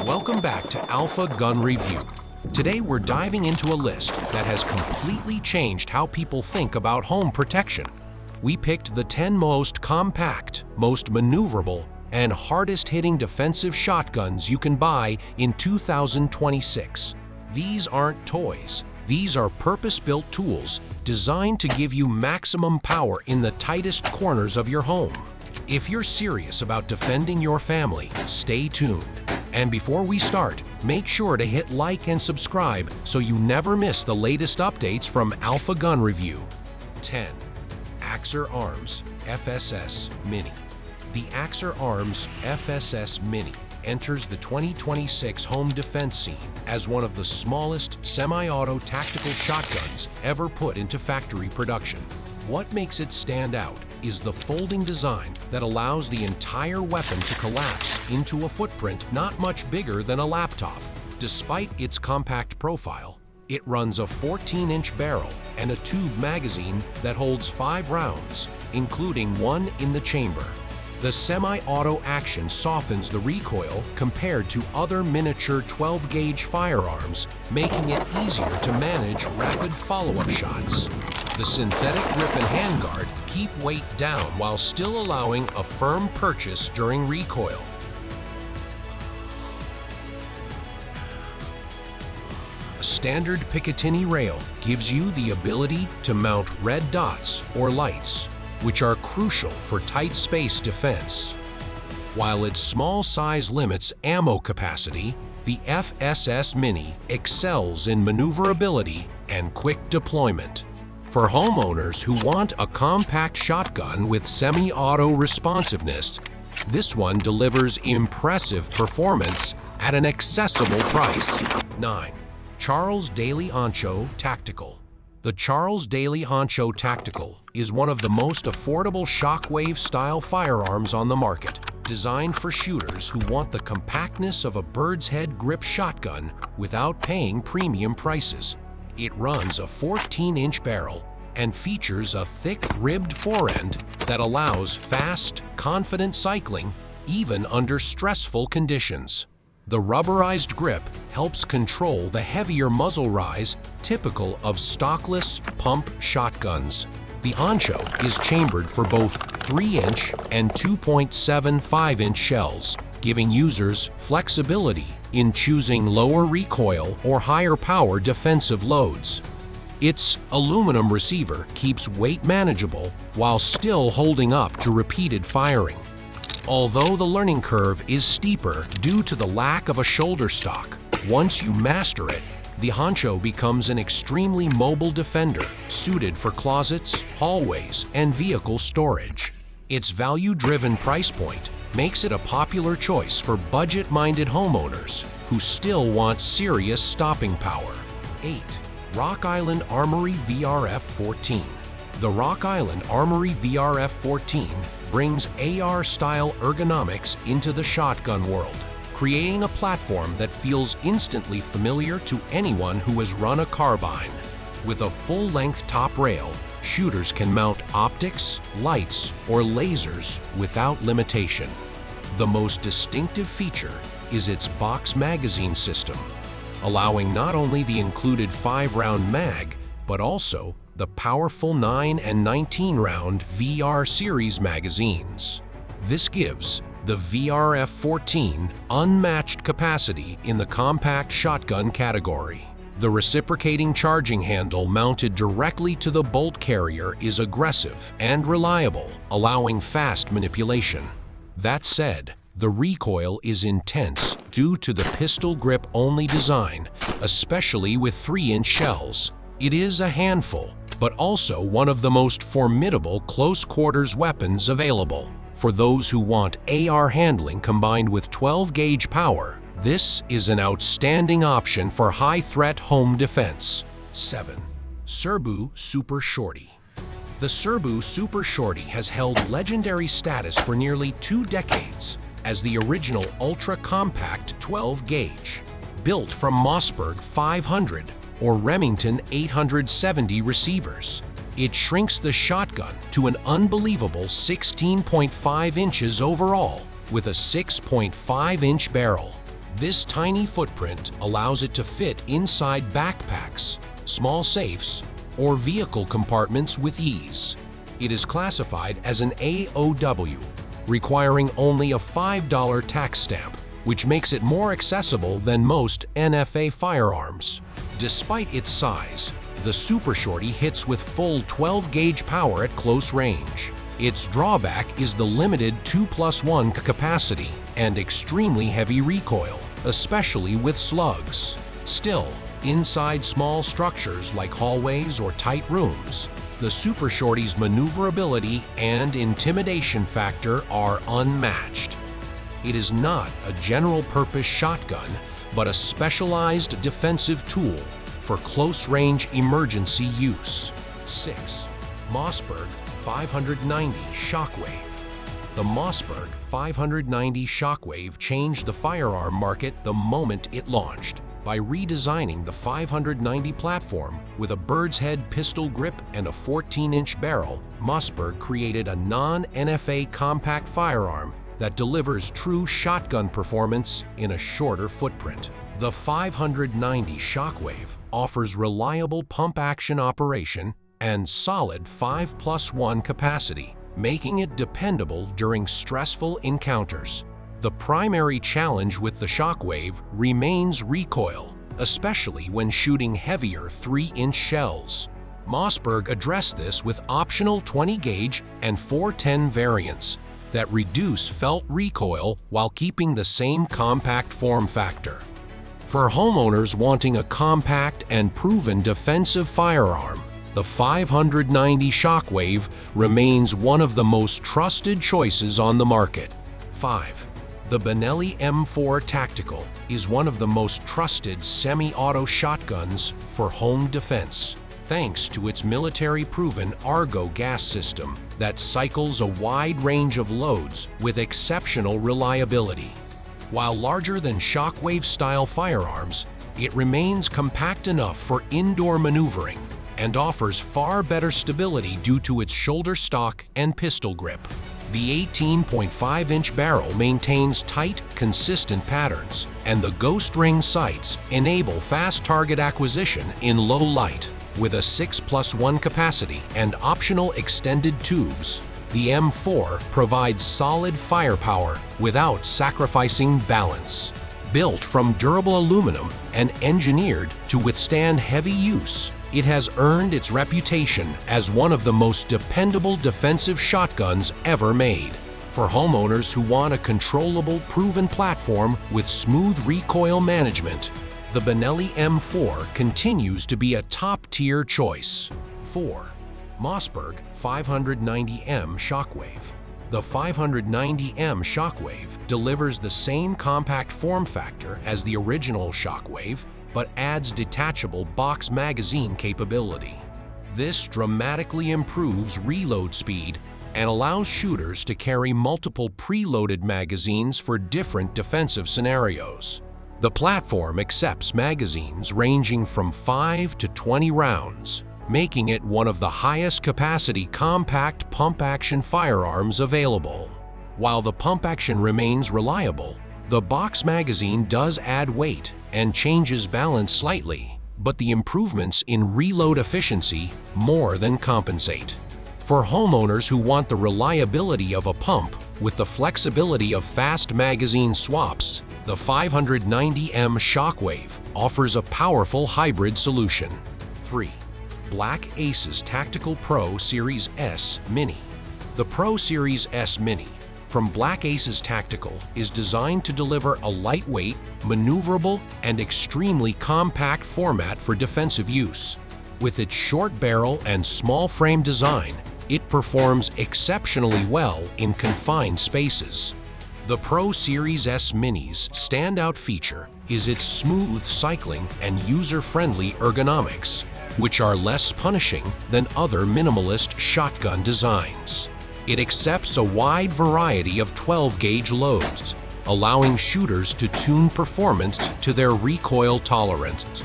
Welcome back to Alpha Gun Review. Today we're diving into a list that has completely changed how people think about home protection. We picked the 10 most compact, most maneuverable, and hardest-hitting defensive shotguns you can buy in 2026. These aren't toys. These are purpose-built tools designed to give you maximum power in the tightest corners of your home. If you're serious about defending your family, stay tuned. And before we start, make sure to hit like and subscribe so you never miss the latest updates from Alpha Gun Review. 10. Axer Arms FSS Mini. The Axer Arms FSS Mini enters the 2026 home defense scene as one of the smallest semi-auto tactical shotguns ever put into factory production. What makes it stand out is the folding design that allows the entire weapon to collapse into a footprint not much bigger than a laptop. Despite its compact profile, it runs a 14-inch barrel and a tube magazine that holds 5 rounds, including one in the chamber. The semi-auto action softens the recoil compared to other miniature 12-gauge firearms, making it easier to manage rapid follow-up shots. The synthetic grip and handguard keep weight down while still allowing a firm purchase during recoil. A standard Picatinny rail gives you the ability to mount red dots or lights, which are crucial for tight space defense. While its small size limits ammo capacity, the FSS Mini excels in maneuverability and quick deployment. For homeowners who want a compact shotgun with semi-auto responsiveness, this one delivers impressive performance at an accessible price. 9. Charles Daily Honcho Tactical. The Charles Daily Honcho Tactical is one of the most affordable Shockwave-style firearms on the market, designed for shooters who want the compactness of a bird's head grip shotgun without paying premium prices. It runs a 14-inch barrel and features a thick ribbed forend that allows fast, confident cycling even under stressful conditions. The rubberized grip helps control the heavier muzzle rise typical of stockless pump shotguns. The Honcho is chambered for both 3-inch and 2.75-inch shells, giving users flexibility in choosing lower recoil or higher power defensive loads. Its aluminum receiver keeps weight manageable while still holding up to repeated firing. Although the learning curve is steeper due to the lack of a shoulder stock, once you master it, the Honcho becomes an extremely mobile defender suited for closets, hallways, and vehicle storage. Its value-driven price point makes it a popular choice for budget-minded homeowners who still want serious stopping power. 8. Rock Island Armory VRF-14. The Rock Island Armory VRF-14 brings AR-style ergonomics into the shotgun world, creating a platform that feels instantly familiar to anyone who has run a carbine. With a full-length top rail, shooters can mount optics, lights, or lasers without limitation. The most distinctive feature is its box magazine system, allowing not only the included 5-round mag, but also the powerful 9 and 19-round VR series magazines. This gives the VRF-14 unmatched capacity in the compact shotgun category. The reciprocating charging handle mounted directly to the bolt carrier is aggressive and reliable, allowing fast manipulation. That said, the recoil is intense due to the pistol grip-only design, especially with 3-inch shells. It is a handful, but also one of the most formidable close-quarters weapons available. For those who want AR handling combined with 12-gauge power, this is an outstanding option for high-threat home defense. 7. Serbu Super Shorty. The Serbu Super Shorty has held legendary status for nearly 2 decades as the original ultra-compact 12-gauge, built from Mossberg 500 or Remington 870 receivers. It shrinks the shotgun to an unbelievable 16.5 inches overall with a 6.5-inch barrel. This tiny footprint allows it to fit inside backpacks, small safes, or vehicle compartments with ease. It is classified as an AOW, requiring only a $5 tax stamp, which makes it more accessible than most NFA firearms. Despite its size, the Super Shorty hits with full 12-gauge power at close range. Its drawback is the limited 2+1 capacity and extremely heavy recoil, especially with slugs. Still, inside small structures like hallways or tight rooms, the Super Shorty's maneuverability and intimidation factor are unmatched. It is not a general-purpose shotgun, but a specialized defensive tool for close-range emergency use. 6. Mossberg 590 Shockwave. The Mossberg 590 Shockwave changed the firearm market the moment it launched. By redesigning the 590 platform with a bird's head pistol grip and a 14-inch barrel, Mossberg created a non-NFA compact firearm that delivers true shotgun performance in a shorter footprint. The 590 Shockwave offers reliable pump-action operation and solid 5+1 capacity, making it dependable during stressful encounters. The primary challenge with the Shockwave remains recoil, especially when shooting heavier 3-inch shells. Mossberg addressed this with optional 20-gauge and 410 variants that reduce felt recoil while keeping the same compact form factor. For homeowners wanting a compact and proven defensive firearm, the 590 Shockwave remains one of the most trusted choices on the market. 5. The Benelli M4 Tactical is one of the most trusted semi-auto shotguns for home defense, thanks to its military-proven Argo gas system that cycles a wide range of loads with exceptional reliability. While larger than Shockwave-style firearms, it remains compact enough for indoor maneuvering and offers far better stability due to its shoulder stock and pistol grip. The 18.5-inch barrel maintains tight, consistent patterns, and the ghost ring sights enable fast target acquisition in low light. With a 6+1 capacity and optional extended tubes, the M4 provides solid firepower without sacrificing balance. Built from durable aluminum and engineered to withstand heavy use, it has earned its reputation as one of the most dependable defensive shotguns ever made. For homeowners who want a controllable, proven platform with smooth recoil management, the Benelli M4 continues to be a top-tier choice. 4. Mossberg 590M Shockwave. The 590M Shockwave delivers the same compact form factor as the original Shockwave, but adds detachable box magazine capability. This dramatically improves reload speed and allows shooters to carry multiple preloaded magazines for different defensive scenarios. The platform accepts magazines ranging from 5 to 20 rounds, making it one of the highest capacity compact pump-action firearms available. While the pump action remains reliable, the box magazine does add weight and changes balance slightly, but the improvements in reload efficiency more than compensate. For homeowners who want the reliability of a pump with the flexibility of fast magazine swaps, the 590M Shockwave offers a powerful hybrid solution. 3. Black Aces Tactical Pro Series S Mini. The Pro Series S Mini from Black Aces Tactical is designed to deliver a lightweight, maneuverable, and extremely compact format for defensive use. With its short barrel and small frame design, it performs exceptionally well in confined spaces. The Pro Series S Mini's standout feature is its smooth cycling and user-friendly ergonomics, which are less punishing than other minimalist shotgun designs. It accepts a wide variety of 12-gauge loads, allowing shooters to tune performance to their recoil tolerance.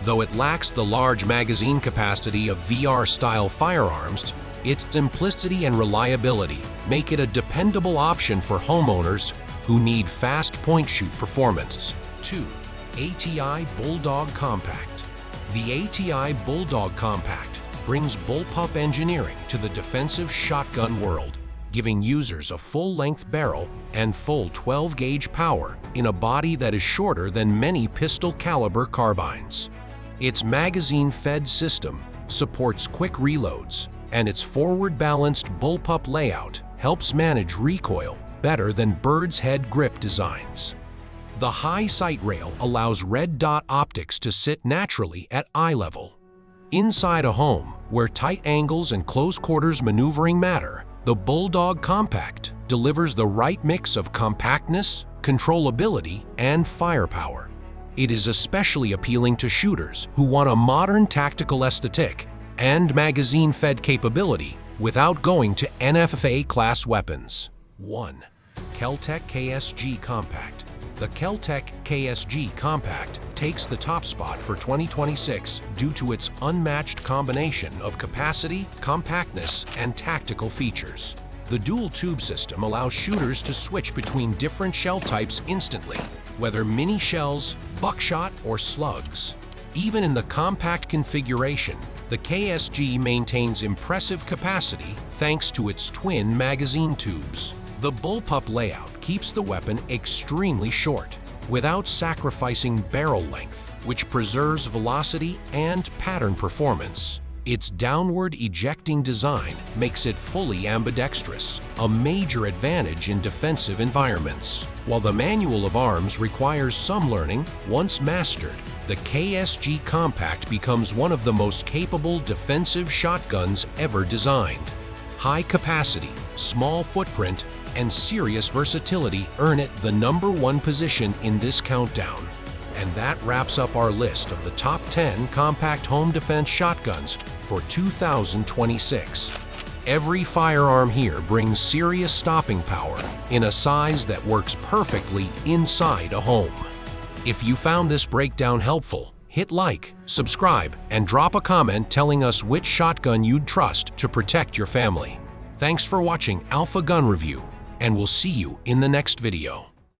Though it lacks the large magazine capacity of VR-style firearms, its simplicity and reliability make it a dependable option for homeowners who need fast point-shoot performance. 2. ATI Bulldog Compact. The ATI Bulldog Compact brings bullpup engineering to the defensive shotgun world, giving users a full-length barrel and full 12-gauge power in a body that is shorter than many pistol-caliber carbines. Its magazine-fed system supports quick reloads, and its forward-balanced bullpup layout helps manage recoil better than bird's head grip designs. The high sight rail allows red dot optics to sit naturally at eye level. Inside a home, where tight angles and close quarters maneuvering matter, the Bulldog Compact delivers the right mix of compactness, controllability, and firepower. It is especially appealing to shooters who want a modern tactical aesthetic and magazine-fed capability without going to NFA-class weapons. 1. Kel-Tec KSG Compact. The Kel-Tec KSG Compact takes the top spot for 2026 due to its unmatched combination of capacity, compactness, and tactical features. The dual-tube system allows shooters to switch between different shell types instantly, whether mini shells, buckshot, or slugs. Even in the compact configuration, the KSG maintains impressive capacity thanks to its twin magazine tubes. The bullpup layout keeps the weapon extremely short, without sacrificing barrel length, which preserves velocity and pattern performance. Its downward ejecting design makes it fully ambidextrous, a major advantage in defensive environments. While the manual of arms requires some learning, once mastered, the KSG Compact becomes one of the most capable defensive shotguns ever designed. High capacity, small footprint, and serious versatility earn it the #1 position in this countdown. And that wraps up our list of the top 10 compact home defense shotguns for 2026. Every firearm here brings serious stopping power in a size that works perfectly inside a home. If you found this breakdown helpful, hit like, subscribe, and drop a comment telling us which shotgun you'd trust to protect your family. Thanks for watching Alpha Gun Review, and we'll see you in the next video.